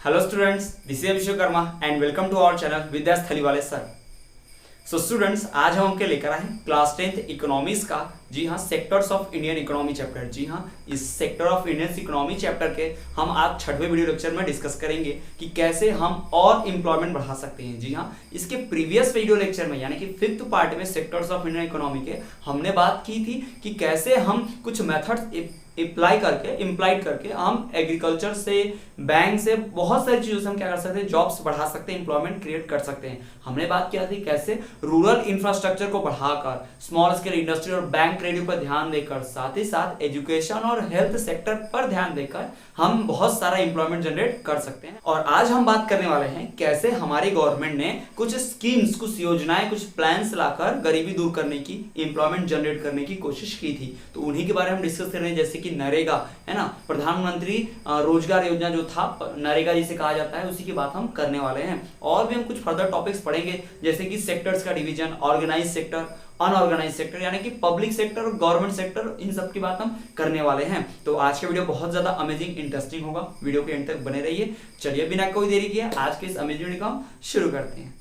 Hello students, this is Vishwakarma and welcome to our channel विद्यास थलीवाले sir. So students, आज हम आपके लेकर आए हैं क्लास 10th इकोनॉमिक्स का, जी हाँ, sectors of Indian economy chapter. जी हाँ, इस sector of Indian economy chapter के हम आज 6वें वीडियो लेक्चर में डिस्कस करेंगे कि कैसे हम और एम्प्लॉयमेंट बढ़ा सकते हैं। जी हाँ, इसके प्रीवियस वीडियो लेक्चर में यानी कि 5th पार्ट में सेक्टर्स ऑफ इंडियन इकोनॉमी के हमने बात की थी कि कैसे हम कुछ मेथड्स इम्प्लाइड करके हम एग्रीकल्चर से, बैंक से, बहुत सारी चीजों से हम क्या कर सकते हैं, जॉब्स बढ़ा सकते हैं, एम्प्लॉयमेंट क्रिएट कर सकते हैं। हमने बात किया थी कैसे रूरल इंफ्रास्ट्रक्चर को बढ़ाकर, स्मॉल स्केल इंडस्ट्री और बैंक क्रेडिट पर ध्यान देकर, साथ ही साथ एजुकेशन और हेल्थ सेक्टर पर ध्यान देकर हम बहुत सारा एम्प्लॉयमेंट जनरेट कर सकते हैं। और आज हम बात करने वाले हैं कैसे हमारी गवर्नमेंट ने कुछ स्कीम्स, कुछ योजनाएं, कुछ प्लान्स लाकर गरीबी दूर करने की, एम्प्लॉयमेंट जनरेट करने की कोशिश की थी। तो उन्हीं के बारे में हम डिस्कस कर रहे हैं, जैसे कि नरेगा है ना, प्रधानमंत्री रोजगार योजना जो था, नरेगा जिसे कहा जाता है, उसी की बात हम करने वाले हैं। और भी हम कुछ फर्दर टॉपिक्स पढ़ेंगे, जैसे कि सेक्टर्स का division, organise sector, unorganise sector, यानी कि पब्लिक सेक्टर और गवर्नमेंट सेक्टर, इन सब की बात हम करने वाले हैं। तो आज का वीडियो बहुत ज्यादा अमेजिंग, इंटरेस्टिंग होगा, वीडियो के एंड तक बने रहिए। चलिए बिना कोई देरी किए आज के इस अमेजिंग वीडियो को हम शुरू करते हैं।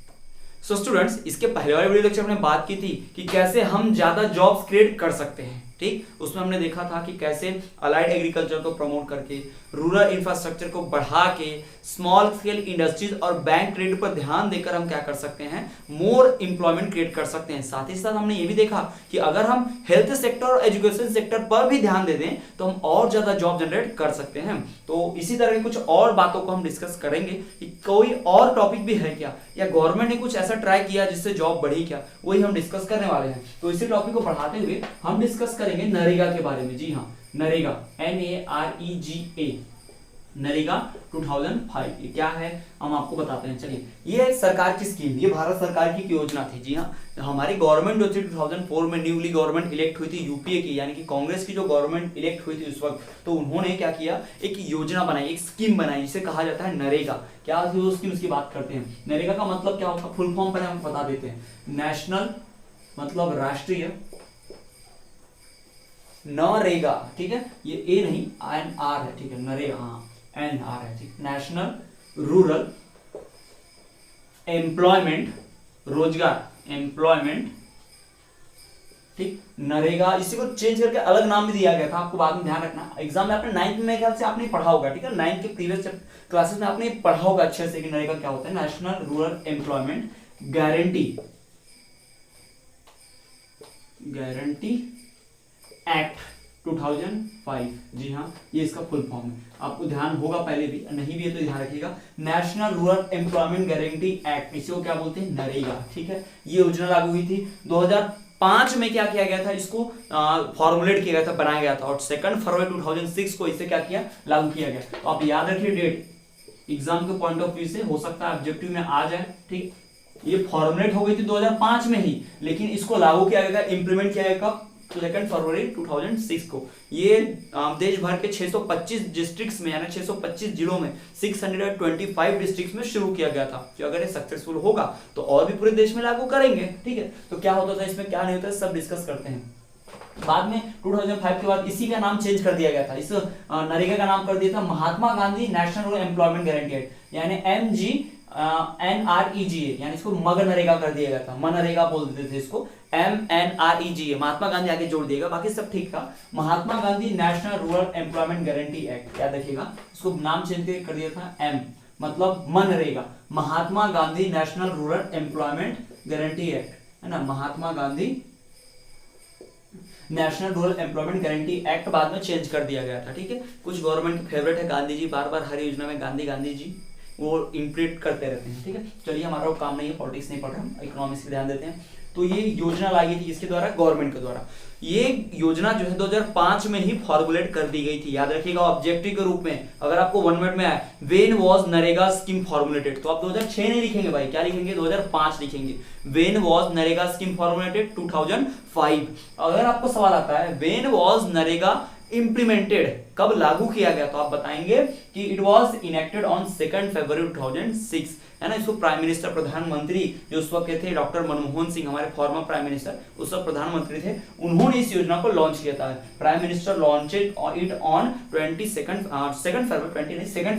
सो स्टूडेंट्स, इसके पहले वाले वीडियो लेक्चर में बात की थी कि कैसे हम ज्यादा जॉब्स क्रिएट कर सकते हैं। ठीक, उसमें हमने देखा था कि कैसे अलाइड एग्रीकल्चर को प्रमोट करके, रूरल इंफ्रास्ट्रक्चर को बढ़ा के, स्मॉल स्केल इंडस्ट्रीज और बैंक क्रेडिट पर ध्यान देकर हम क्या कर सकते हैं, मोर एम्प्लॉयमेंट क्रिएट कर सकते हैं। साथ ही साथ हमने ये भी देखा कि अगर हम हेल्थ सेक्टर और एजुकेशन सेक्टर पर भी ध्यान दे दें तो हम और ज्यादा जॉब जनरेट कर सकते हैं। तो इसी तरह की कुछ और बातों को हम डिस्कस करेंगे कि कोई और टॉपिक भी है क्या, या गवर्नमेंट ने कुछ ऐसा ट्राई किया जिससे जॉब बढ़ी क्या, वही हम डिस्कस करने वाले हैं। तो इसी टॉपिक को बढ़ाते हुए हम डिस्कस करेंगे नरेगा के बारे में। जी हाँ, नरेगा, NAREGA, नरेगा 2005, ये क्या है हम आपको बताते हैं। चलिए, ये सरकार की स्कीम, ये भारत सरकार की योजना थी। जी हाँ, हमारी गवर्नमेंट जो थी 2004 में न्यूली गवर्नमेंट इलेक्ट हुई थी, यूपीए की, यानी कि कांग्रेस की जो गवर्नमेंट इलेक्ट हुई थी उस वक्त, तो उन्होंने क्या किया, एक योजना बनाई, एक स्कीम बनाई जिसे कहा जाता है नरेगा। क्या थी वो स्कीम, उसकी बात करते हैं। नरेगा का मतलब क्या होगा, फुल फॉर्म पहले हम बता देते हैं। नेशनल मतलब राष्ट्रीय, नरेगा, ठीक है, ये ए नहीं NR है, ठीक है, नरेगा, हाँ NR है, ठीक, नेशनल रूरल एम्प्लॉयमेंट, रोजगार, एम्प्लॉयमेंट, ठीक, नरेगा। इसी को चेंज करके अलग नाम भी दिया गया था, आपको बाद में ध्यान रखना। एग्जाम में आपने 9th में ख्याल से आपने पढ़ा होगा, ठीक है, 9th के प्रीवियस क्लासेस में आपने पढ़ा होगा अच्छे से कि नरेगा क्या होता है, national rural employment guarantee act 2005। जी हाँ, ये इसका फुल फॉर्म है, आपको ध्यान होगा, पहले भी नहीं भी है तो ध्यान रखिएगा। National rural employment guarantee act, इसी को क्या बोलते हैं, नरेगा। ठीक है, ये योजना लागू हुई थी 2005 में। क्या किया गया था, इसको फॉर्मुलेट किया गया था, बनाया गया था, और 2 फरवरी 2006 को इसे क्या किया, लागू किया गया। तो आप याद रखिए डेट, एग्जाम के पॉइंट ऑफ व्यू से हो सकता है ऑब्जेक्टिव में आ जाए। ठीक, ये फॉर्मुलेट हो गई थी 2005 में ही, लेकिन इसको लागू किया गया, इंप्लीमेंट किया गया कब, 2 फरवरी 2006 को। ये देश भर के 625 डिस्ट्रिक्ट्स में, यानी 625 जिलों में 625 डिस्ट्रिक्ट्स में शुरू किया गया था। कि अगर ये सक्सेसफुल होगा तो और भी पूरे देश में लागू करेंगे। ठीक है, तो क्या होता था इसमें, क्या नहीं होता है, सब डिस्कस करते हैं। बाद में 2005 के बाद इसी का नाम चेंज कर दिया गया था, इस नरेगा का नाम कर दिया था Mahatma Gandhi national rural employment guarantee act, यानी MGNREGA, यानी इसको मनरेगा कर दिया गया था, मनरेगा बोल देते थे इसको, MNREGA, महात्मा गांधी आगे जोड़ दिएगा, बाकी सब ठीक था। Mahatma Gandhi national rural employment guarantee act, याद रखिएगा, इसको नाम चेंज कर दिया था M, मतलब MNREGA, Mahatma Gandhi national rural employment guarantee act, है ना, Mahatma Gandhi national rural employment guarantee act बाद में चेंज कर दिया गया था। ठीक है, कुछ गवर्नमेंट के फेवरेट है गांधी जी, बार बार हर योजना में गांधी जी वो इंप्लीट करते रहते हैं। ठीक है, चलिए, हमारा वो काम नहीं है, पॉलिटिक्स नहीं पढ़ रहे हम, इकोनॉमिक्स पे ध्यान देते हैं। तो ये योजना लाई गई थी इसके द्वारा, गवर्नमेंट के द्वारा। ये योजना जो है 2005 में ही फॉर्मुलेट कर दी गई थी, याद रखिएगा, ऑब्जेक्टिव के रूप में। अगर आपको 1 मिनट में आए, when was NREGA scheme formulated, तो आप 2006 नहीं लिखेंगे भाई, क्या लिखेंगे, 2005 लिखेंगे। When was NREGA scheme formulated 2005। अगर आपको सवाल आता है व्हेन वाज नरेगा इम्प्लीमेंटेड, कब लागू किया गया, तो आप बताएंगे कि इट वाज इनेक्टेड ऑन 2 फरवरी 2006, है ना। इसको प्राइम मिनिस्टर, प्रधानमंत्री जो उस वक्त के थे डॉक्टर मनमोहन सिंह, हमारे फॉर्मर प्राइम मिनिस्टर, उस वक्त प्रधानमंत्री थे, उन्होंने इस योजना को लॉन्च किया था। Prime minister launched it on 2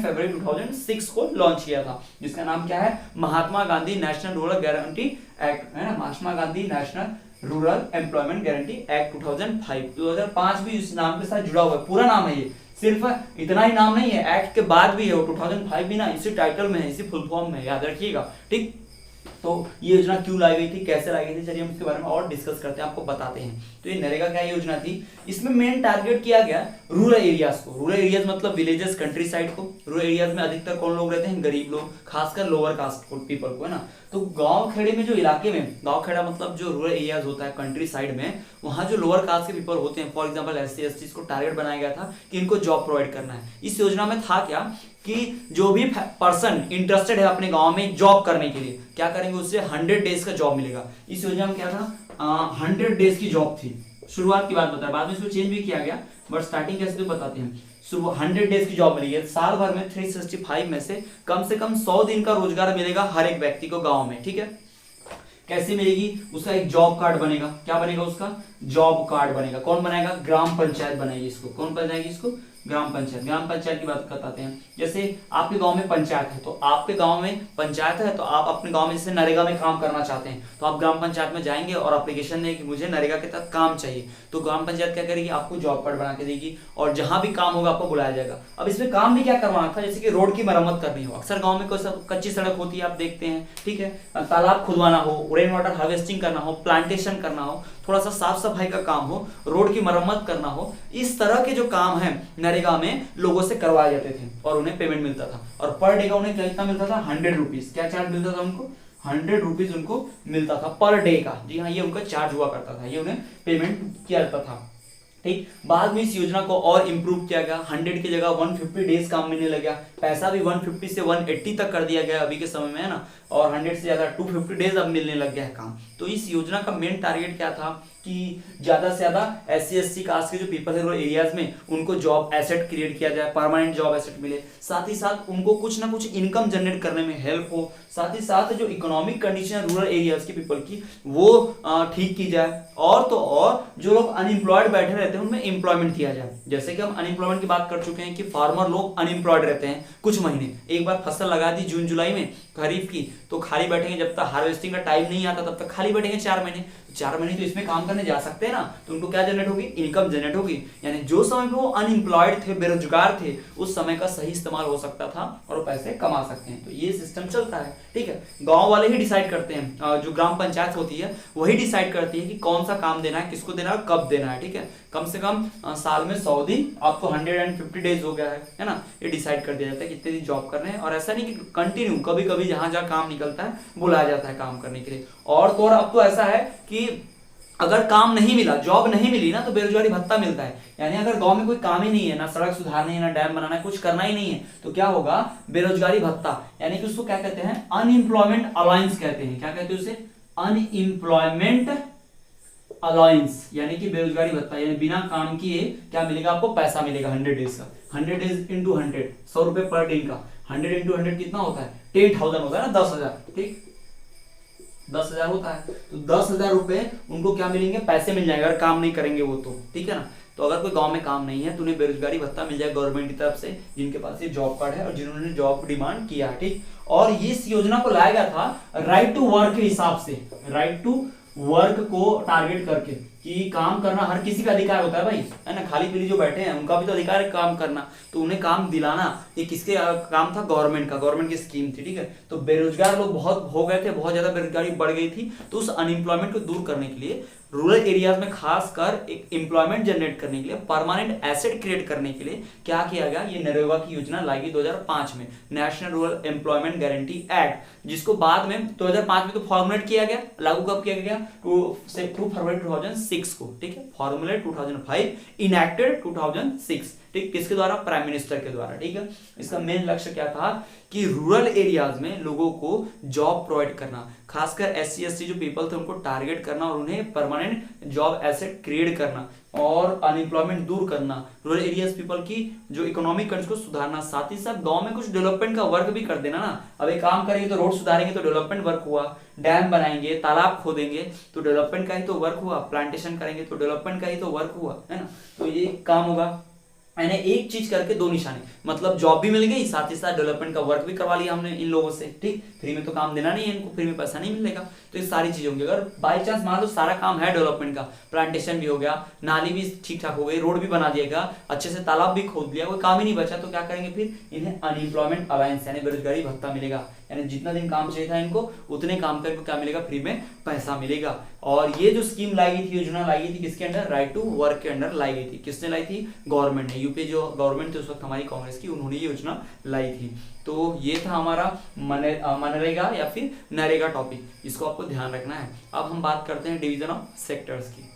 फरवरी 2006 को लॉन्च किया था, जिसका नाम क्या है, Mahatma Gandhi national rural guarantee act, है ना, Mahatma Gandhi national rural employment guarantee act 2005 भी इस नाम के साथ जुड़ा हुआ है, पूरा नाम है ये, सिर्फ इतना ही नाम नहीं है, एक्ट के बाद भी है वो 2005 भी ना, इसी टाइटल में है, इसी फुल फॉर्म में, याद रखिएगा, ठीक। तो ये योजना क्यों लाई गई थी, कैसे लाई गई थी, चलिए हम इसके बारे में और डिस्कस करते हैं, आपको बताते हैं। तो ये नरेगा क्या योजना थी, इसमें मेन टारगेट किया गया रूरल एरियाज को, रूरल एरियाज मतलब विलेजेस, कंट्री साइड को। रूरल एरियाज में अधिकतर कौन लोग रहते हैं, गरीब लोग, खासकर लोअर कास्ट पीपल को, है ना। तो गांव खेड़े में जो इलाके में, गांव खेड़ा मतलब जो रूरल एरियाज होता है कंट्री साइड में, वहां जो लोअर कास्ट के पीपल होते हैं, फॉर एग्जांपल SC ST को टारगेट बनाया गया था कि इनको जॉब प्रोवाइड करना है। इस योजना में था क्या कि जो भी पर्सन इंटरेस्टेड है अपने गांव में जॉब करने के लिए, क्या करेंगे, उससे 100 डेज का जॉब मिलेगा। इस योजना में क्या था, 100 डेज की जॉब थी, शुरुआत की बात बताया, बाद में इसको चेंज भी किया गया, बट स्टार्टिंग कैसे तो बताते हैं। 100 डेज की जॉब मिलेगी, साल भर में 365 में से कम 100 दिन का रोजगार मिलेगा हर एक व्यक्ति को गांव में, ठीक है। कैसे मिलेगी, उसका एक जॉब कार्ड बनेगा, क्या बनेगा, उसका जॉब कार्ड बनेगा, कौन बनाएगा, ग्राम पंचायत बनाएगी इसको, कौन बनाएगी इसको, ग्राम पंचायत। ग्राम पंचायत की बात बताते हैं, जैसे आपके गांव में पंचायत है, तो आपके गांव में पंचायत है, तो आप अपने गांव में जैसे नरेगा में काम करना चाहते हैं, तो आप ग्राम पंचायत में जाएंगे और एप्लीकेशन देंगे कि मुझे नरेगा के तहत काम चाहिए, तो ग्राम पंचायत क्या करेगी, आपको जॉब कार्ड बना के देगी, और जहां भी काम होगा आपको बुलाया जाएगा। अब इसमें काम भी क्या करवाना था, जैसे कि रोड की मरम्मत करनी हो, अक्सर गाँव में कोई कच्ची सड़क होती है, आप देखते हैं, ठीक है, तालाब खुदवाना हो, रेन वाटर हार्वेस्टिंग करना हो, प्लांटेशन करना हो, थोड़ा सा साफ सफाई का काम हो, रोड की मरम्मत करना हो, इस तरह के जो काम है नरेगा में लोगों से करवाए जाते थे और उन्हें पेमेंट मिलता था। और पर डे का उन्हें कितना मिलता था, 100 रुपीज। क्या चार्ज मिलता था उनको, 100 रुपीज उनको मिलता था पर डे का। जी हाँ, ये उनका चार्ज हुआ करता था, ये उन्हें पेमेंट किया जाता था, ठीक। बाद में इस योजना को और इंप्रूव किया गया, 100 की जगह 150 डेज काम मिलने लगा, पैसा भी 150 से 180 तक कर दिया गया अभी के समय में, है ना, और 100 से ज्यादा 250 डेज अब मिलने लग गया है काम। तो इस योजना का मेन टारगेट क्या था कि ज्यादा से ज्यादा SC ST कास्ट के जो पीपल है रूरल एरियाज में, उनको जॉब एसेट क्रिएट किया जाए, परमानेंट जॉब एसेट मिले, साथ ही साथ उनको कुछ ना कुछ इनकम जनरेट करने में हेल्प हो, साथ ही साथ जो इकोनॉमिक कंडीशन रूरल एरियाज के पीपल की वो ठीक की जाए, और तो और जो लोग अनएम्प्लॉयड बैठे रहते हैं उनमें एम्प्लॉयमेंट किया जाए। जैसे कि हम अनएम्प्लॉयमेंट की बात कर चुके हैं कि फार्मर लोग अनएम्प्लॉयड रहते हैं कुछ महीने, एक बार फसल लगा दी जून जुलाई में खरीफ की, तो खाली बैठेंगे, जब तक हार्वेस्टिंग का टाइम नहीं आता तब तक खाली बैठेंगे 4 महीने, 4 महीने तो इसमें काम करने जा सकते हैं ना, तो उनको क्या जनरेट होगी, इनकम जनरेट होगी। यानी जो समय पे वो अनएम्प्लॉयड थे, बेरोजगार थे, उस समय का सही इस्तेमाल हो सकता था और वो पैसे कमा सकते हैं। तो ये सिस्टम चलता है, ठीक है। गांव वाले ही डिसाइड करते हैं, जो ग्राम पंचायत होती है वही डिसाइड करती है कि कौन सा काम देना है, किसको देना है, कब देना है, ठीक है। कम से कम साल में 100 दिन, अब तो 150 डेज हो गया है ना, ये डिसाइड कर दिया जाता है कितने दिन जॉब करने हैं। और ऐसा नहीं कि कंटिन्यू, कभी कभी जहां जहां काम निकलता है बुलाया जाता है काम करने के लिए। और तो और अब तो ऐसा है कि अगर काम नहीं मिला, जॉब नहीं मिली ना, तो बेरोजगारी भत्ता मिलता है। यानी अगर गांव में कोई काम ही नहीं है, ना सड़क सुधारनी है, ना डैम बनाना है, कुछ करना ही नहीं है, तो क्या होगा, बेरोजगारी भत्ता, यानी कि उसको क्या कहते हैं, अनएम्प्लॉयमेंट अलाउंस कहते हैं। क्या कहते हैं उसे, अनएम्प्लॉयमेंट अलाउंस, यानी कि बेरोजगारी भत्ता, यानी बिना काम किए क्या मिलेगा, आपको पैसा मिलेगा 100 डेज का। 100 डेज इंटू 100, 100 रुपए पर डे का, 100 इंटू 100 कितना होता है, 10,000 होता है ना, 10,000, ठीक, 10,000 होता है। तो 10,000 रुपए उनको क्या मिलेंगे, पैसे मिल जाएंगे अगर काम नहीं करेंगे वो, तो ठीक है ना। तो अगर कोई गांव में काम नहीं है तो उन्हें बेरोजगारी भत्ता मिल जाए गवर्नमेंट की तरफ से, जिनके पास ये जॉब कार्ड है और जिन्होंने जॉब डिमांड किया है, ठीक। और इस योजना को लाया गया था राइट टू वर्क के हिसाब से, राइट टू वर्क को टारगेट करके, कि काम करना हर किसी का अधिकार होता है भाई, है ना, खाली पीली जो बैठे हैं उनका भी तो अधिकार है काम करना, तो उन्हें काम दिलाना ये किसके काम था, गवर्नमेंट का, गवर्नमेंट की स्कीम थी, ठीक है। तो बेरोजगार लोग बहुत हो गए थे, बहुत ज्यादा बेरोजगारी बढ़ गई थी, तो उस अनएम्प्लॉयमेंट को दूर करने के लिए, रूरल एरियाज में खासकर एक एम्प्लॉयमेंट जनरेट करने के लिए, परमानेंट एसेट क्रिएट करने के लिए क्या किया गया, ये नरेगा की योजना लाई गई 2005 में, national rural employment guarantee act, जिसको बाद में 2005 में तो फॉर्मुलेट किया गया, लागू कब किया गया, 2 फरवरी 2006 को, ठीक है। फॉर्मुलेट 2005, इनएक्टेड 2006, ठीक, किसके द्वारा, प्राइम मिनिस्टर के द्वारा, ठीक है। इसका मेन लक्ष्य क्या था कि रूरल एरियाज में लोगों को जॉब प्रोवाइड करना, खासकर SC ST जो पीपल थे उनको टारगेट करना और उन्हें परमानेंट जॉब एसेट क्रिएट करना। और अनएम्प्लॉयमेंट दूर करना, रूरल एरियाज पीपल की जो इकोनॉमिक कंडीशन को सुधारना, साथ ही साथ गांव में कुछ डेवलपमेंट का वर्क भी कर देना ना। अब एक काम करेंगे तो रोड सुधारेंगे तो डेवलपमेंट वर्क हुआ, डैम बनाएंगे, तालाब खोदेंगे तो डेवलपमेंट का ही तो वर्क हुआ, प्लांटेशन करेंगे तो डेवलपमेंट का ही तो वर्क हुआ, है ना। तो ये काम होगा, यानी एक चीज करके दो निशाने, मतलब जॉब भी मिल गई, साथ ही साथ डेवलपमेंट का वर्क भी करवा लिया हमने इन लोगों से, ठीक। फ्री में तो काम देना नहीं है इनको, फ्री में पैसा नहीं मिलेगा, तो ये सारी चीजें होंगी। अगर बाई चांस मान लो सारा काम है डेवलपमेंट का, प्लांटेशन भी हो गया, नाली भी ठीक ठाक हो गई, रोड भी बना दिएगा, अच्छे से तालाब भी खोद दिया, कोई काम ही नहीं बचा, तो क्या करेंगे फिर, इन्हें अनएम्प्लॉयमेंट अलायंस यानी बेरोजगारी भत्ता मिलेगा, यानी जितना दिन काम चाहिए था इनको उतने काम करके क्या मिलेगा, फ्री में पैसा मिलेगा। और ये जो स्कीम लाई गई थी, योजना लाई गई थी, किसके अंडर, राइट टू वर्क के अंडर लाई गई थी। किसने लाई थी, गवर्नमेंट ने, यूपी जो गवर्नमेंट थी उस वक्त हमारी कांग्रेस की, उन्होंने ये योजना लाई थी। तो ये था हमारा मनरेगा या फिर नरेगा टॉपिक, इसको आपको ध्यान रखना है। अब हम बात करते हैं डिवीजन ऑफ सेक्टर्स की।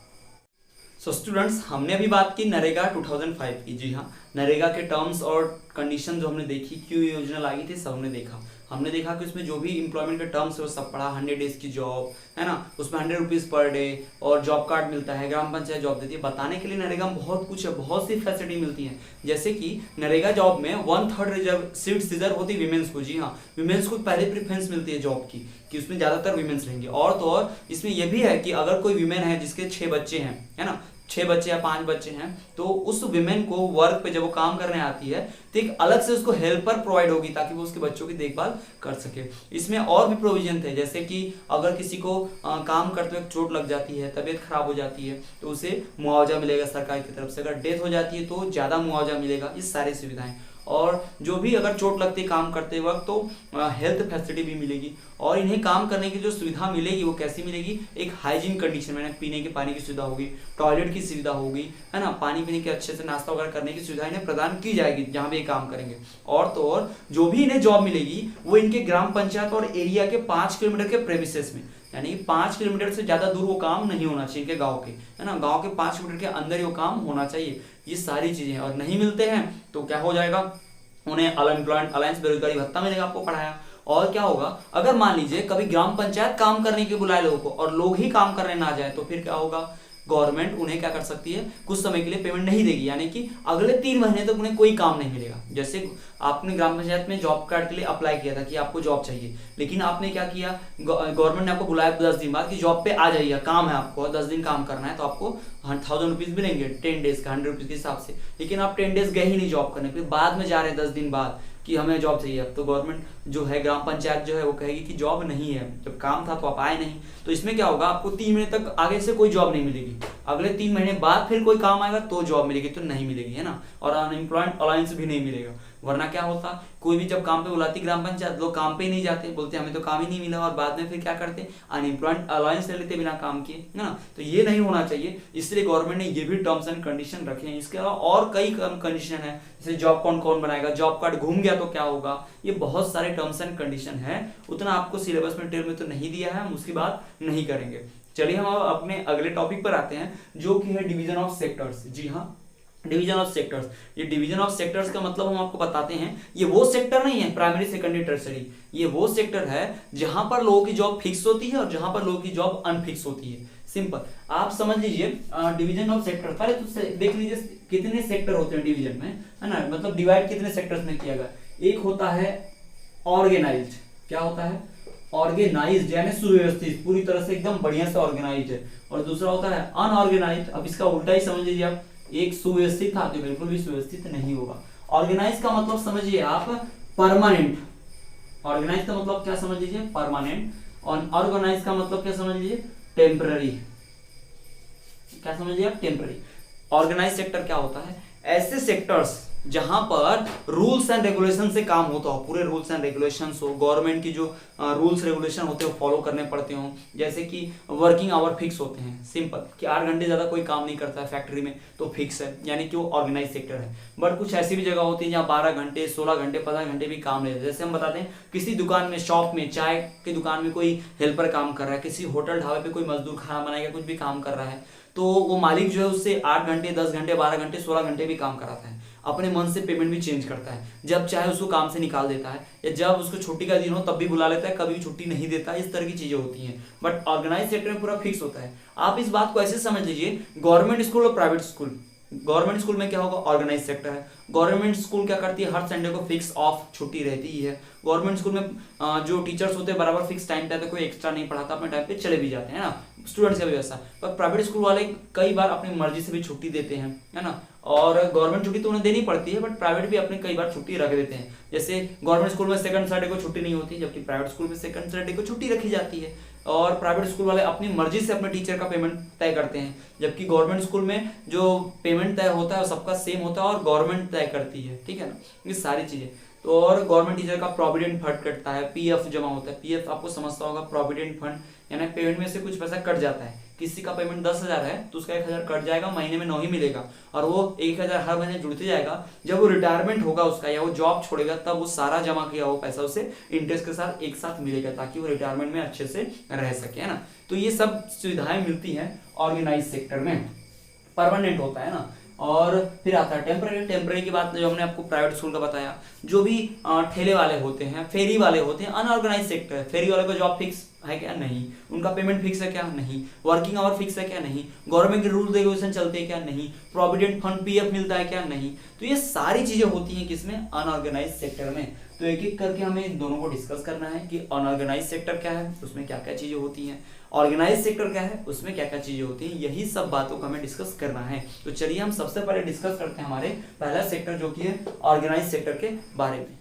सो स्टूडेंट्स, हमने अभी बात की नरेगा 2005 की। जी हाँ, नरेगा के टर्म्स और कंडीशन जो हमने देखी, क्यों योजना लाई थी, सब हमने देखा। हमने देखा कि उसमें जो भी इंप्लॉयमेंट के टर्म्स है वो सब पढ़ा, 100 डेज की जॉब है ना, उसमें 100 रुपीज़ पर डे और जॉब कार्ड मिलता है, ग्राम पंचायत जॉब देती है। बताने के लिए नरेगा में बहुत कुछ है, बहुत सी फैसिलिटी मिलती है। जैसे कि नरेगा जॉब में 1/3 रिजर्व सीट्स रिजर्व होती है विमेंस को। जी हाँ, विमेंस को पहले प्रेफरेंस मिलती है जॉब की, कि उसमें ज़्यादातर विमेंस रहेंगे। और तो और इसमें यह भी है कि अगर कोई विमेन है जिसके 6 बच्चे हैं, है ना, 6 बच्चे या 5 बच्चे हैं, तो उस विमेन को वर्क पे जब वो काम करने आती है तो एक अलग से उसको हेल्पर प्रोवाइड होगी ताकि वो उसके बच्चों की देखभाल कर सके। इसमें और भी प्रोविजन थे, जैसे कि अगर किसी को काम करते वक्त चोट लग जाती है, तबीयत खराब हो जाती है, तो उसे मुआवजा मिलेगा सरकार की तरफ से। अगर डेथ हो जाती है तो ज़्यादा मुआवजा मिलेगा। ये सारी सुविधाएं, और जो भी अगर चोट लगती है काम करते वक्त तो हेल्थ फैसिलिटी भी मिलेगी। और इन्हें काम करने की जो सुविधा मिलेगी वो कैसी मिलेगी, एक हाइजीन कंडीशन में, पीने के पानी की सुविधा होगी, टॉयलेट की सुविधा होगी, है ना, पानी पीने के अच्छे से नाश्ता वगैरह करने की सुविधा इन्हें प्रदान की जाएगी जहाँ भी ये काम करेंगे। और तो और जो भी इन्हें जॉब मिलेगी वो इनके ग्राम पंचायत और एरिया के 5 किलोमीटर के प्रेमिसेस में, यानी 5 किलोमीटर से ज्यादा दूर वो काम नहीं होना चाहिए इनके गाँव के, है ना, गाँव के 5 किलोमीटर के अंदर ही वो काम होना चाहिए। ये सारी चीजें हैं, और नहीं मिलते हैं तो क्या हो जाएगा, उन्हें अनएम्प्लॉयमेंट अलायंस बेरोजगारी भत्ता मिलेगा। आपको पढ़ाया। और क्या होगा, अगर मान लीजिए कभी ग्राम पंचायत काम करने के बुलाए लोगों को और लोग ही काम करने ना जाए तो फिर क्या होगा, गवर्नमेंट उन्हें क्या कर सकती है, कुछ समय के लिए पेमेंट नहीं देगी, यानी कि अगले 3 महीने तक उन्हें कोई काम नहीं मिलेगा। जैसे आपने ग्राम पंचायत में जॉब कार्ड के लिए अप्लाई किया था कि आपको जॉब चाहिए, लेकिन आपने क्या किया, गवर्नमेंट ने आपको बुलाया 10 दिन बाद कि जॉब पे आ जाइए, काम है आपको, 10 दिन काम करना है, तो आपको 1000 रुपीज मिलेंगे 10 डेज का, 100 रुपीज के हिसाब से। लेकिन आप 10 डेज गए ही नहीं जॉब करने, फिर बाद में जा रहे हैं 10 दिन बाद कि हमें जॉब चाहिए, अब तो गवर्नमेंट जो है, ग्राम पंचायत जो है वो कहेगी कि जॉब नहीं है, जब काम था तो आप आए नहीं। तो इसमें क्या होगा, आपको 3 महीने तक आगे से कोई जॉब नहीं मिलेगी, अगले 3 महीने बाद फिर कोई काम आएगा तो जॉब मिलेगी, तो नहीं मिलेगी, है ना। और अनएम्प्लॉयमेंट अलायंस भी नहीं मिलेगा। वरना क्या होता, कोई भी जब काम पे बुलाती ग्राम पंचायत, लोग काम पे ही नहीं जाते, बोलते हमें तो काम ही नहीं मिला, और बाद में फिर क्या करते, अनएम्प्लॉयमेंट अलायंस ले लेते बिना काम किए, है ना। तो ये नहीं होना चाहिए, इसलिए गवर्नमेंट ने ये भी टर्म्स एंड कंडीशन रखे हैं। इसके अलावा और कई कंडीशन है, जैसे जॉब कौन कौन बनाएगा, जॉब कार्ड घूम गया तो क्या होगा, ये बहुत सारे टर्म्स एंड कंडीशन है। उतना आपको सिलेबस मटेरियल में तो नहीं दिया है, हम उसकी बात नहीं करेंगे। चलिए हम अब अपने अगले टॉपिक पर आते हैं, जो कि है डिवीजन ऑफ सेक्टर्स। जी हाँ, डिवीजन ऑफ सेक्टर्स। ये डिवीजन ऑफ सेक्टर्स का मतलब हम आपको बताते हैं, ये वो सेक्टर नहीं है प्राइमरी सेकेंडरी टर्सरी, ये वो सेक्टर है जहां पर लोगों की जॉब फिक्स होती है और जहां पर लोगों की जॉब अनफिक्स होती है। सिंपल, आप समझ लीजिए डिवीजन ऑफ सेक्टर, पहले तो देख लीजिए कितने सेक्टर होते हैं डिवीजन में, है ना, मतलब डिवाइड कितने सेक्टर्स में किया गया। एक होता है ऑर्गेनाइज्ड, क्या होता है, ऑर्गेनाइज्ड यानी सुव्यवस्थित, पूरी तरह से एकदम बढ़िया से ऑर्गेनाइज्ड है। और दूसरा होता है अनऑर्गेनाइज्ड, अब इसका उल्टा ही समझ लीजिए आप, एक सुव्यवस्थित था तो बिल्कुल भी सुव्यवस्थित नहीं होगा। ऑर्गेनाइज का मतलब समझिए आप परमानेंट, ऑर्गेनाइज का मतलब क्या समझ लीजिए, परमानेंट। और अनऑर्गेनाइज का मतलब क्या समझ लीजिए, टेम्पररी। क्या समझ लीजिए आप, टेम्पररी। ऑर्गेनाइज सेक्टर क्या होता है, ऐसे सेक्टर्स जहां पर रूल्स एंड रेगुलेशन से काम होता हो, पूरे रूल्स एंड रेगुलेशंस हो, गवर्नमेंट की जो रूल्स रेगुलेशन होते हैं फॉलो करने पड़ते हो। जैसे कि वर्किंग आवर फिक्स होते हैं, सिंपल कि 8 घंटे ज्यादा कोई काम नहीं करता है फैक्ट्री में तो फिक्स है, यानी कि वो ऑर्गेनाइज सेक्टर है। बट कुछ ऐसी भी जगह होती है जहाँ 12 घंटे 16 घंटे 15 घंटे भी काम लेते हैं। जैसे हम बताते हैं, किसी दुकान में, शॉप में, चाय की दुकान में कोई हेल्पर काम कर रहा है, किसी होटल ढाबे पे कोई मजदूर खाना बनाएगा, कुछ भी काम कर रहा है, तो वो मालिक जो है उससे 8 घंटे 10 घंटे 12 घंटे 16 घंटे भी काम कराता है, अपने मन से पेमेंट भी चेंज करता है, जब चाहे उसको काम से निकाल देता है, या जब उसको छुट्टी का दिन हो तब भी बुला लेता है, कभी भी छुट्टी नहीं देता, इस तरह की चीजें होती हैं। बट ऑर्गेनाइज सेक्टर में पूरा फिक्स होता है। आप इस बात को ऐसे समझ लीजिए, गवर्नमेंट स्कूल और प्राइवेट स्कूल, गवर्नमेंट स्कूल में क्या होगा, ऑर्गेनाइज सेक्टर है। गवर्नमेंट स्कूल क्या करती है, हर संडे को फिक्स ऑफ छुट्टी रहती ही है। गवर्नमेंट स्कूल में जो टीचर्स होते हैं बराबर फिक्स टाइम पे, तो कोई एक्स्ट्रा नहीं पढ़ाता, अपने टाइम पे चले भी जाते हैं ना, स्टूडेंट्स का भी वैसा। पर प्राइवेट स्कूल वाले कई बार अपनी मर्जी से भी छुट्टी देते हैं, है ना, और गवर्नमेंट छुट्टी तो उन्हें देनी पड़ती है, बट प्राइवेट भी अपने कई बार छुट्टी रख देते हैं। जैसे गवर्नमेंट स्कूल में सेकंड सैटरडे को छुट्टी नहीं होती, जबकि प्राइवेट स्कूल में सेकंड सैटरडे को छुट्टी रखी जाती है। और प्राइवेट स्कूल वाले अपनी मर्जी से अपने टीचर का पेमेंट तय करते हैं, जबकि गवर्नमेंट स्कूल में जो पेमेंट तय होता है वो सबका सेम होता है और गवर्नमेंट तय करती है, ठीक है ना, ये सारी चीजें। तो और गवर्नमेंट टीचर का प्रोविडेंट फंड कटता है, पीएफ जमा होता है। पीएफ आपको समझता होगा, प्रोविडेंट फंड, यानी पेमेंट में से कुछ पैसा कट जाता है। किसी का पेमेंट 10,000 है तो उसका 1,000 कट जाएगा, महीने में 9 ही मिलेगा, और वो 1,000 हर महीने जुड़ते जाएगा। जब वो रिटायरमेंट होगा उसका या वो जॉब छोड़ेगा, तब वो सारा जमा किया वो पैसा उसे इंटरेस्ट के साथ एक साथ मिलेगा, ताकि वो रिटायरमेंट में अच्छे से रह सके, है ना। तो ये सब सुविधाएं मिलती हैं ऑर्गेनाइज सेक्टर में, परमानेंट होता है ना। और फिर आता है टेम्परेरी। टेम्परेरी की बात जो हमने आपको प्राइवेट स्कूल का बताया, जो भी ठेले वाले होते हैं, फेरी वाले होते हैं, अनऑर्गेनाइज सेक्टर है। फेरी वाले का जॉब फिक्स है क्या? नहीं। उनका पेमेंट फिक्स है क्या? नहीं। वर्किंग आवर फिक्स है क्या? नहीं। गवर्नमेंट के रूल रेगुलेशन चलते हैं क्या? नहीं। प्रोविडेंट फंड पीएफ मिलता है क्या? नहीं। तो ये सारी चीजें होती हैं किसमें? अनऑर्गेनाइज सेक्टर में। तो एक एक करके हमें इन दोनों को डिस्कस करना है कि अनऑर्गेनाइज सेक्टर क्या है, उसमें क्या क्या चीजें होती हैं, ऑर्गेनाइज सेक्टर क्या है, उसमें क्या क्या चीजें होती हैं। यही सब बातों को हमें डिस्कस करना है। तो चलिए हम सबसे पहले डिस्कस करते हैं हमारे पहला सेक्टर जो कि है ऑर्गेनाइज सेक्टर के बारे में।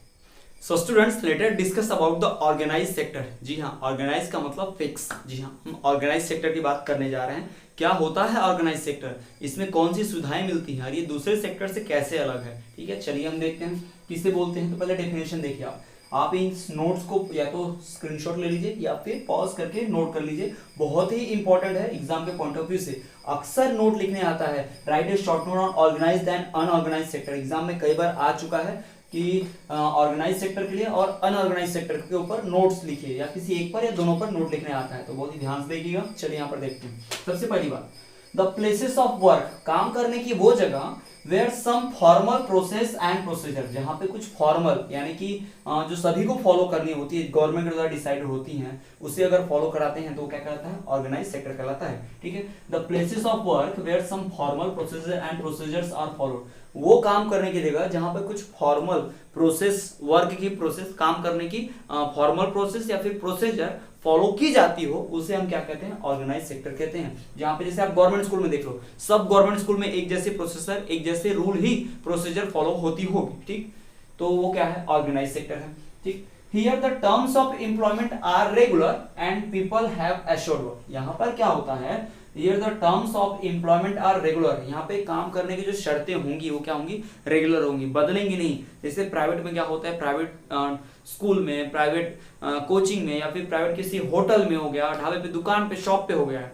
So students, later discuss about the organise sector. जी हाँ, ऑर्गेनाइज का मतलब फिक्स। जी हाँ, हम ऑर्गेनाइज सेक्टर की बात करने जा रहे हैं। क्या होता है ऑर्गेनाइज सेक्टर, इसमें कौन सी सुविधाएं मिलती हैं और ये दूसरे सेक्टर से कैसे अलग है। ठीक है, चलिए हम देखते हैं किसे बोलते हैं। तो पहले डेफिनेशन देखिए आप इन नोट्स को या तो स्क्रीनशॉट ले लीजिए या फिर पॉज करके नोट कर लीजिए। बहुत ही इंपॉर्टेंट है एग्जाम के पॉइंट ऑफ व्यू से। अक्सर नोट लिखने आता है, write a short note on organised and unorganised sector. Exam में कई बार आ चुका है कि ऑर्गेनाइज सेक्टर के लिए और अनऑर्गेनाइज सेक्टर के ऊपर नोट्स लिखिए, या किसी एक पर या दोनों पर नोट लिखने आता है, तो बहुत ही ध्यान से देखिएगा। चलिए यहाँ पर देखते हैं। सबसे पहली बात, द प्लेसेस ऑफ वर्क, काम करने की वो जगह, where some formal process and procedure, जहाँ पे कुछ फॉर्मल यानी कि जो सभी को फॉलो करनी होती है, गवर्नमेंट के द्वारा डिसाइड होती हैं, उसे अगर फॉलो कराते हैं तो क्या कहलाता है? ऑर्गेनाइज सेक्टर कहलाता है। ठीक है, the places of work where some formal process and procedures are followed, वो काम करने की जगह जहां पे कुछ फॉर्मल प्रोसेस, वर्क की प्रोसेस, काम करने की फॉर्मल प्रोसेस या फिर प्रोसीजर फॉलो की जाती हो, उसे हम क्या कहते हैं? ऑर्गेनाइज सेक्टर कहते हैं। जहां पे जैसे आप गवर्नमेंट स्कूल में देख लो, सब गवर्नमेंट स्कूल में एक जैसे प्रोसेसर, एक जैसे रूल ही प्रोसीजर फॉलो होती होगी। ठीक, तो वो क्या है? ऑर्गेनाइज सेक्टर है। ठीक, here the terms of employment are regular and people have assured work. यहाँ पर क्या होता है? Here the terms of employment are regular, यहाँ पे काम करने की जो शर्तें होंगी वो क्या होंगी? रेगुलर होंगी, बदलेंगी नहीं। जैसे प्राइवेट में क्या होता है, प्राइवेट स्कूल में, प्राइवेट कोचिंग में, या फिर प्राइवेट किसी होटल में हो गया, ढाबे पे, दुकान पे, शॉप पे हो गया,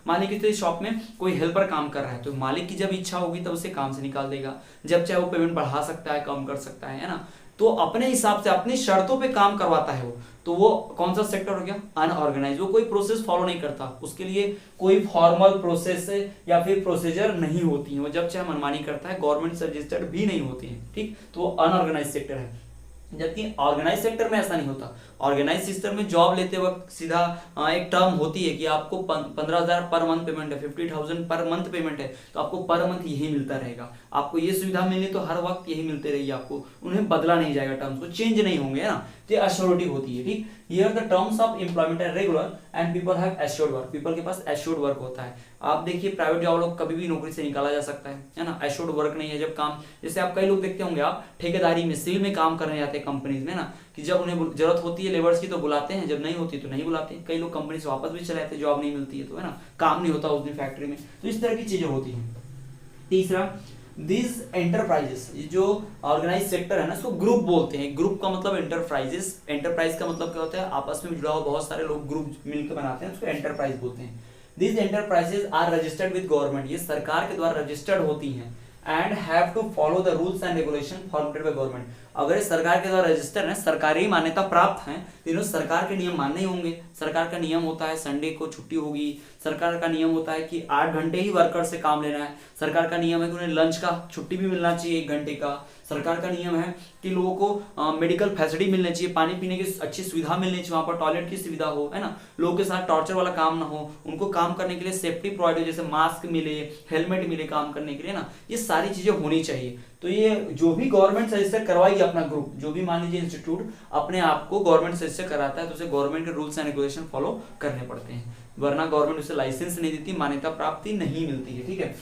मान लीजिए किसी शॉप में कोई हेल्पर काम कर रहा है, तो मालिक की जब इच्छा होगी तब उसे काम से निकाल देगा, जब चाहे वो पेमेंट बढ़ा सकता है, कम कर सकता है ना। तो अपने हिसाब से अपनी शर्तों पे काम करवाता है वो, तो वो कौन सा सेक्टर हो गया? अनऑर्गेनाइज। वो कोई प्रोसेस फॉलो नहीं करता, उसके लिए कोई फॉर्मल प्रोसेस या फिर प्रोसीजर नहीं होती है, वो जब चाहे मनमानी करता है, गवर्नमेंट से रजिस्टर्ड भी नहीं होती है। ठीक, तो वो अनऑर्गेनाइज सेक्टर है। जबकि ऑर्गेनाइज सेक्टर में ऐसा नहीं होता। ऑर्गेनाइज सिस्टम में जॉब लेते वक्त सीधा एक टर्म होती है कि आपको 15,000 पर मंथ पेमेंट है, 50,000 पर मंथ पेमेंट है, तो आपको पर मंथ यही मिलता रहेगा। आपको ये सुविधा मिलनी तो हर वक्त यही मिलते रहेगी, आपको उन्हें बदला नहीं जाएगा, टर्म्स को चेंज नहीं होंगे ना, तो ये अश्योरिटी होती है। ठीक, here the terms of employment are regular and people have assured work, people के पास एश्योर्ड वर्क होता है। आप देखिए प्राइवेट जॉब लोग कभी भी नौकरी से निकाला जा सकता है ना, एश्योर्ड वर्क नहीं है। जब काम, जैसे आप कई लोग देखते होंगे, आप ठेकेदारी में, सिविल में काम करने जाते हैं कंपनीज में ना, कि जब उन्हें जरूरत होती है लेबर्स की तो बुलाते हैं, जब नहीं होती तो नहीं बुलाते। कई लोग कंपनी से वापस भी चले जाते हैं, जॉब नहीं मिलती है तो, है ना, काम नहीं होता उस दिन फैक्ट्री में। तो इस तरह की चीजें होती हैं। तीसरा, दिस एंटरप्राइजेस, जो ऑर्गेनाइज सेक्टर है ना, इसको ग्रुप बोलते हैं। ग्रुप का मतलब एंटरप्राइजेस, एंटरप्राइज का मतलब क्या होता है? आपस में जुड़ा हुआ बहुत सारे लोग ग्रुप मिलकर बनाते हैं, उसको एंटरप्राइज बोलते हैं। This enterprises are registered with government, ये सरकार के द्वारा रजिस्टर्ड होती हैं, and have to follow the rules and regulation formatted by government, अगर ये सरकार के द्वारा रजिस्टर्ड है, सरकारी मान्यता प्राप्त है, तो इन्हें सरकार के नियम मानने ही होंगे। सरकार का नियम होता है संडे को छुट्टी होगी, सरकार का नियम होता है कि 8 घंटे ही वर्कर से काम लेना है, सरकार का नियम है कि उन्हें लंच का छुट्टी भी मिलना चाहिए 1 घंटे का, सरकार का नियम है कि लोगों को मेडिकल फैसिलिटी मिलनी चाहिए, पानी पीने की अच्छी सुविधा मिलनी चाहिए, वहाँ पर टॉयलेट की सुविधा हो, है ना, लोगों के साथ टॉर्चर वाला काम ना हो, उनको काम करने के लिए सेफ्टी प्रोवाइड हो, जैसे मास्क मिले, हेलमेट मिले काम करने के लिए ना, ये सारी चीजें होनी चाहिए। तो ये जो भी गवर्नमेंट रजिस्टर करवाएगी अपना ग्रुप, जो भी मान लीजिए इंस्टीट्यूट अपने आप को गवर्नमेंट रजिस्टर कराता है, तो उसे गवर्नमेंट के रूल्स एंड रेगुलेशन फॉलो करने पड़ते हैं, वरना गवर्नमेंट उसे लाइसेंस नहीं देती, मान्यता प्राप्ति नहीं मिलती है। ठीक है,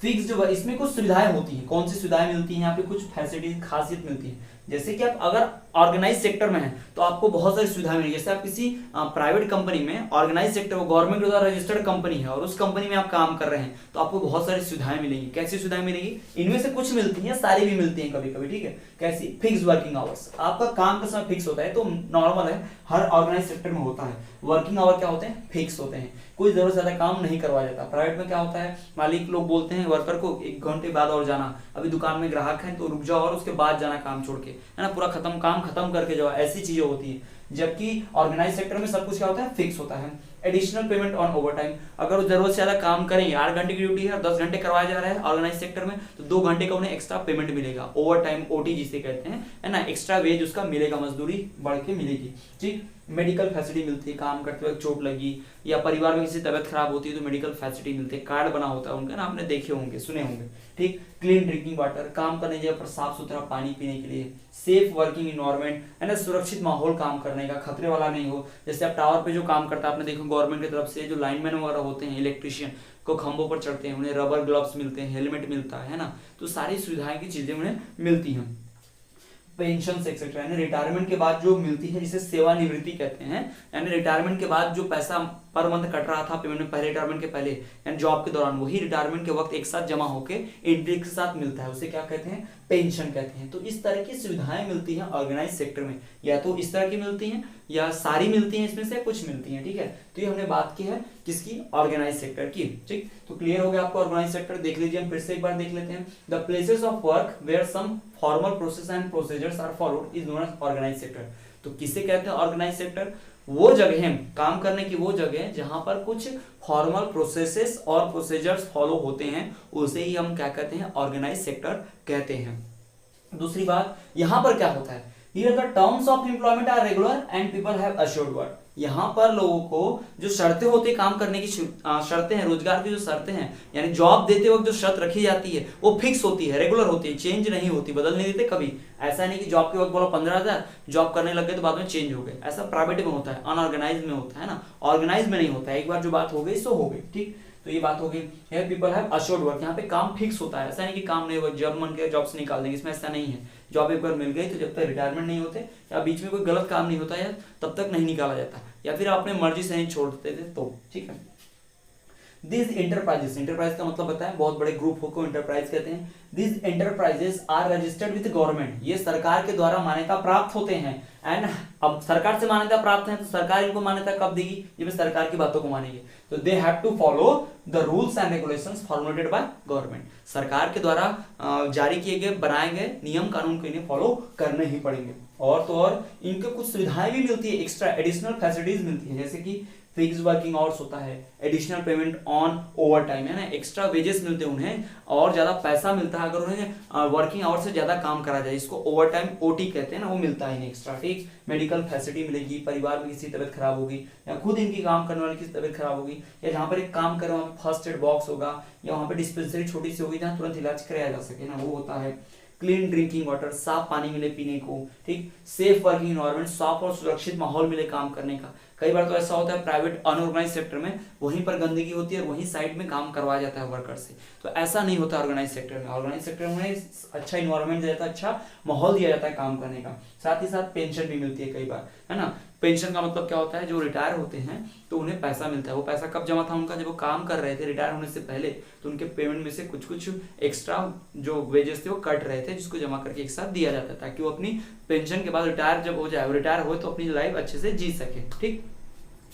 फिक्स जो इसमें कुछ सुविधाएं होती हैं। कौन सी सुविधाएं मिलती हैं यहाँ पे? कुछ फैसिलिटी खासियत मिलती है, जैसे कि आप अगर ऑर्गेनाइज सेक्टर में हैं तो आपको बहुत सारी सुविधाएं मिलेगी। जैसे आप किसी प्राइवेट कंपनी में, ऑर्गेनाइज सेक्टर वो गवर्नमेंट के द्वारा रजिस्टर्ड कंपनी है और उस कंपनी में आप काम कर रहे हैं, तो आपको बहुत सारी सुविधाएं मिलेंगी। कैसी सुविधाएं मिलेगी? इनमें से कुछ मिलती हैं, सारी भी मिलती हैं कभी कभी। ठीक है, कैसी? फिक्स वर्किंग आवर्स, आपका काम का समय फिक्स होता है, तो नॉर्मल है, हर ऑर्गेनाइज सेक्टर में होता है। वर्किंग आवर क्या होते हैं? फिक्स होते हैं, कोई जरूरत से ज्यादा काम नहीं करवाया जाता। प्राइवेट में क्या होता है, मालिक लोग बोलते हैं वर्कर को 1 घंटे बाद और जाना, अभी दुकान में ग्राहक है तो रुक जाओ और उसके बाद जाना काम छोड़ के, है ना, पूरा काम खत्म करके जाओ, ऐसी चीजें होती है। जबकि ऑर्गेनाइज सेक्टर में सब कुछ क्या होता है? फिक्स होता है। Additional payment on over time, अगर वो जरूरत से ज्यादा काम करेंगे, 8 घंटे की ड्यूटी है और 10 घंटे करवाया जा रहा है ऑर्गेनाइज सेक्टर में, तो 2 घंटे का उन्हें एक्स्ट्रा पेमेंट मिलेगा, ओवर टाइम, ओटी जिसे कहते हैं, है ना, एक्स्ट्रा वेज उसका मिलेगा, मजदूरी बढ़ के मिलेगी। ठीक, मेडिकल फैसिलिटी मिलती है, काम करते वक्त चोट लगी या परिवार में किसी तबियत खराब होती है तो मेडिकल फैसिलिटी मिलती है, कार्ड बना होता है उनका ना, आपने देखे होंगे, सुने होंगे। ठीक, क्लीन ड्रिंकिंग वाटर, काम करने जगह पर साफ सुथरा पानी पीने के लिए, सेफ वर्किंग इन्वायरमेंट, है ना, सुरक्षित माहौल काम करने का, खतरे वाला नहीं हो। जैसे आप टावर पे जो काम करता है, आपने देखो गवर्नमेंट की तरफ से जो लाइनमैन वगैरह होते हैं, इलेक्ट्रिशियन को खंभों पर चढ़ते हैं, उन्हें रबर ग्लव्स मिलते हैं, हेलमेट मिलता है ना, तो सारी सुविधाएं की चीजें उन्हें मिलती हैं। पेंशन एक्सेट्रा, यानी रिटायरमेंट के बाद जो मिलती है, जिसे सेवानिवृत्ति कहते हैं, यानी रिटायरमेंट के बाद जो पैसा पर मंथ कट रहा था पेमेंट में पहले रिटायरमेंट के पहले, यानी जॉब के दौरान, वही रिटायरमेंट के वक्त एक साथ जमा होकर इंटरेस्ट के साथ मिलता है, उसे क्या कहते हैं? पेंशन कहते हैं। तो इस तरह की सुविधाएं मिलती हैं ऑर्गेनाइज सेक्टर में, या तो इस तरह की मिलती हैं या सारी मिलती हैं, इसमें से कुछ मिलती हैं। ठीक है, तो ये हमने बात की है किसकी? ऑर्गेनाइज सेक्टर की। ठीक, तो क्लियर हो गया आपको ऑर्गेनाइज सेक्टर? देख लीजिए, हम फिर से एक बार देख लेते हैं। The places of work where some formal process and procedures are followed is known as organise sector. तो किसे कहते हैं ऑर्गेनाइज सेक्टर? वो जगह, काम करने की वो जगह जहां पर कुछ फॉर्मल प्रोसेसेस और प्रोसीजर्स फॉलो होते हैं, उसे ही हम क्या कहते हैं? ऑर्गेनाइज सेक्टर कहते हैं। दूसरी बात, यहां पर क्या होता है? Here the terms of employment are regular and people have assured work. यहाँ पर लोगों को जो शर्तें होती है काम करने की, शर्तें हैं, रोजगार की जो शर्तें हैं, यानी जॉब देते वक्त जो शर्त रखी जाती है वो फिक्स होती है, रेगुलर होती है, चेंज नहीं होती, बदल नहीं देते कभी। ऐसा नहीं कि जॉब के वक्त बोलो 15,000, जॉब करने लग गए तो बाद में चेंज हो गए, ऐसा प्राइवेट में होता है, अनऑर्गेनाइज में होता है ना, ऑर्गेनाइज में नहीं होता है। एक बार जो बात हो गई सो हो गई। ठीक, तो ये बात हो गई। Here people have assured work, यहाँ पे काम फिक्स होता है, ऐसा नहीं कि काम नहीं हुआ जब मन के जॉब से निकाल देंगे, इसमें ऐसा नहीं है। जॉब एक बार मिल गई तो जब तक रिटायरमेंट नहीं होते या बीच में कोई गलत काम नहीं होता है तब तक नहीं निकाला जाता, या फिर अपने मर्जी से नहीं छोड़ देते थे तो। ठीक है, These enterprises, enterprise का मतलब बताएं, बहुत बड़े ग्रुप को enterprise कहते हैं। These enterprises are registered with government, ये सरकार के द्वारा मान्यता प्राप्त होते हैं। एंड अब सरकार से मान्यता प्राप्त है तो सरकार इनको मान्यता कब देगी? जब सरकार की बातों को मानेगी। तो they have to follow the rules and regulations formulated by government, सरकार के द्वारा जारी किए गए, बनाए गए नियम कानून को इन्हें फॉलो करने ही पड़ेंगे। और तो और इनको कुछ सुविधाएं भी मिलती है, एक्स्ट्रा एडिशनल फैसिलिटीज मिलती है, जैसे कि फिक्स वर्किंग आवर्स होता है, additional payment on over time, है ना, एक्स्ट्रा वेजेस मिलते हैं उन्हें और ज्यादा पैसा मिलता है अगर उन्हें वर्किंग आवर्स से ज्यादा काम करा जाए, इसको ओवर टाइम ओटी कहते हैं ना, वो मिलता है इन्हें एक्स्ट्रा। ठीक, मेडिकल फैसिलिटी मिलेगी, परिवार में किसी तबियत खराब होगी या खुद इनकी काम करने वाली किसी तबियत खराब होगी, या जहाँ पर एक काम करे वहाँ पे फर्स्ट एड बॉक्स होगा, या वहाँ पे डिस्पेंसरी छोटी सी होगी जहाँ तुरंत इलाज कराया जा सके ना, वो होता है। क्लीन ड्रिंकिंग वाटर, साफ पानी मिले पीने को। ठीक, सेफ वर्किंग एनवायरनमेंट, साफ और सुरक्षित माहौल मिले काम करने का। कई बार तो ऐसा होता है प्राइवेट अनऑर्गेनाइज सेक्टर में वहीं पर गंदगी होती है और वहीं साइड में काम करवाया जाता है वर्कर से, तो ऐसा नहीं होता ऑर्गेनाइज सेक्टर में। ऑर्गेनाइज सेक्टर में अच्छा इन्वायरमेंट दिया जाता है, अच्छा माहौल दिया जाता है काम करने का, साथ ही साथ पेंशन भी मिलती है कई बार, है ना। पेंशन का मतलब क्या होता है? जो रिटायर होते हैं तो उन्हें पैसा मिलता है। वो पैसा कब जमा था उनका? जब वो काम कर रहे थे रिटायर होने से पहले, तो उनके पेमेंट में से कुछ कुछ एक्स्ट्रा जो वेजेस थे वो कट रहे थे, जिसको जमा करके एक साथ दिया जाता है ताकि वो अपनी पेंशन के बाद रिटायर जब हो जाए, रिटायर हो तो अपनी लाइफ अच्छे से जी सके। ठीक,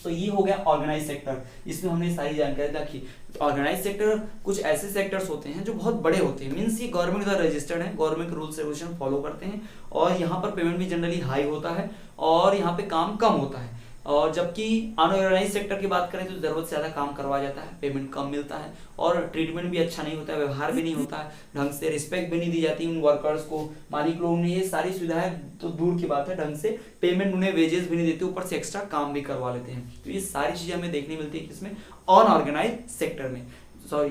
तो ये हो गया ऑर्गेनाइज सेक्टर, इसमें हमने सारी जानकारी रखी। ऑर्गेनाइज सेक्टर कुछ ऐसे सेक्टर्स होते हैं जो बहुत बड़े होते हैं, मीन्स ये गवर्नमेंट द्वारा रजिस्टर्ड है, गवर्नमेंट के रूल्स रेगुलेशन फॉलो करते हैं और यहाँ पर पेमेंट भी जनरली हाई होता है और यहाँ पे काम कम होता है। और जबकि अनऑर्गेनाइज सेक्टर की बात करें तो जरूरत से ज्यादा काम करवाया जाता है, पेमेंट कम मिलता है और ट्रीटमेंट भी अच्छा नहीं होता है, व्यवहार भी नहीं होता है, ढंग से रिस्पेक्ट भी नहीं दी जाती उन वर्कर्स को, मालिक लोग ने ये सारी सुविधाएं तो दूर की बात है, ढंग से पेमेंट उन्हें वेजेस भी नहीं देते, ऊपर से एक्स्ट्रा काम भी करवा लेते हैं। तो ये सारी चीजें हमें देखने मिलती है किसमें, अनऑर्गेनाइज सेक्टर में। सॉरी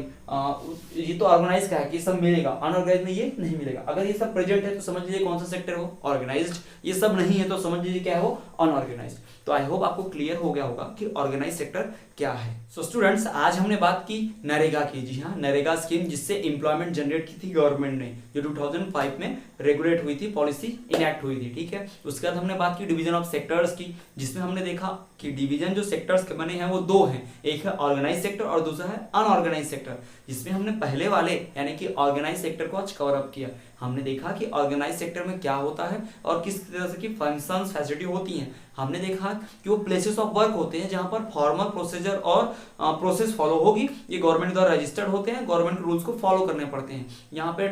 ये तो ऑर्गेनाइज का है कि सब मिलेगा, अनऑर्गेनाइज में ये नहीं मिलेगा। अगर ये सब प्रेजेंट है तो समझ लीजिए कौन सा सेक्टर हो, ऑर्गेनाइज्ड। ये सब नहीं है तो समझ लीजिए क्या है वो, अनऑर्गेनाइज्ड। तो आई होप आपको क्लियर हो गया होगा कि ऑर्गेनाइज सेक्टर क्या है। सो स्टूडेंट्स आज हमने बात की नरेगा की। जी हाँ, नरेगा स्कीम जिससे एम्प्लॉयमेंट जनरेट की थी गवर्नमेंट ने, जो 2005 में रेगुलेट हुई थी, पॉलिसी इनैक्ट हुई थी, ठीक है। उसके बाद हमने बात की डिवीजन ऑफ सेक्टर्स की, जिसमें हमने देखा कि डिवीजन जो सेक्टर्स के बने हैं वो दो हैं, एक है ऑर्गेनाइज सेक्टर और दूसरा है अनऑर्गेनाइज सेक्टर। जिसमें हमने पहले वाले यानी कि ऑर्गेनाइज सेक्टर को आज कवर अप किया। हमने देखा कि ऑर्गेनाइज सेक्टर में क्या होता है और किस तरह से की फंक्शंस फैसिलिटी होती हैं। हमने देखा कि वो प्लेसेस ऑफ वर्क होते हैं जहां पर फॉर्मल प्रोसीजर और प्रोसेस फॉलो होगी, ये गवर्नमेंट द्वारा रजिस्टर्ड होते हैं, गवर्नमेंट रूल्स को फॉलो करने पड़ते हैं। यहाँ पे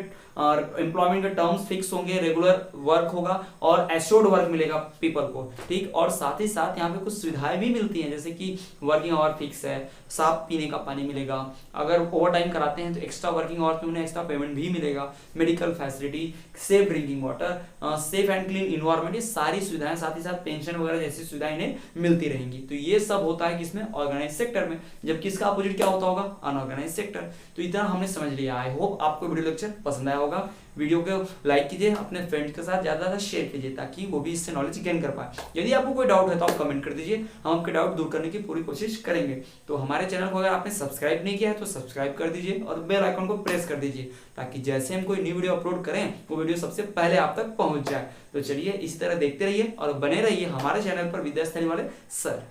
एम्प्लॉयमेंट के टर्म्स फिक्स होंगे, रेगुलर वर्क होगा और एश्योर्ड वर्क मिलेगा पीपल को, ठीक। और साथ ही साथ यहाँ पे कुछ सुविधाएं भी मिलती हैं, जैसे कि वर्किंग आवर फिक्स है, साफ पीने का पानी मिलेगा, अगर ओवर टाइम कराते हैं तो एक्स्ट्रा वर्किंग आवर्स में उन्हें एक्स्ट्रा पेमेंट भी मिलेगा, medical facility, safe drinking water, safe and clean environment, ये सारी सुविधाएं, साथ ही साथ पेंशन वगैरह जैसी सुविधाएं इन्हें मिलती रहेंगी। तो ये सब होता है किसमें, ऑर्गेनाइज सेक्टर में। जबकि इसका अपोजिट क्या होता होगा, अनऑर्गेनाइज सेक्टर। तो इतना हमने समझ लिया। आई होप आपको वीडियो लेक्चर पसंद आया होगा। वीडियो को लाइक कीजिए, अपने फ्रेंड्स के साथ ज्यादा शेयर कीजिए ताकि वो भी इससे नॉलेज गेन कर पाए। यदि आपको कोई डाउट है तो आप कमेंट कर दीजिए, हम आपके डाउट दूर करने की पूरी कोशिश करेंगे। तो हमारे चैनल को अगर आपने सब्सक्राइब नहीं किया है तो सब्सक्राइब कर दीजिए और बेल आइकन को प्रेस कर दीजिए ताकि जैसे हम कोई न्यू वीडियो अपलोड करें वो वीडियो सबसे पहले आप तक पहुंच जाए। तो चलिए इस तरह देखते रहिए और बने रहिए हमारे चैनल पर विद्यास्थली वाले सर।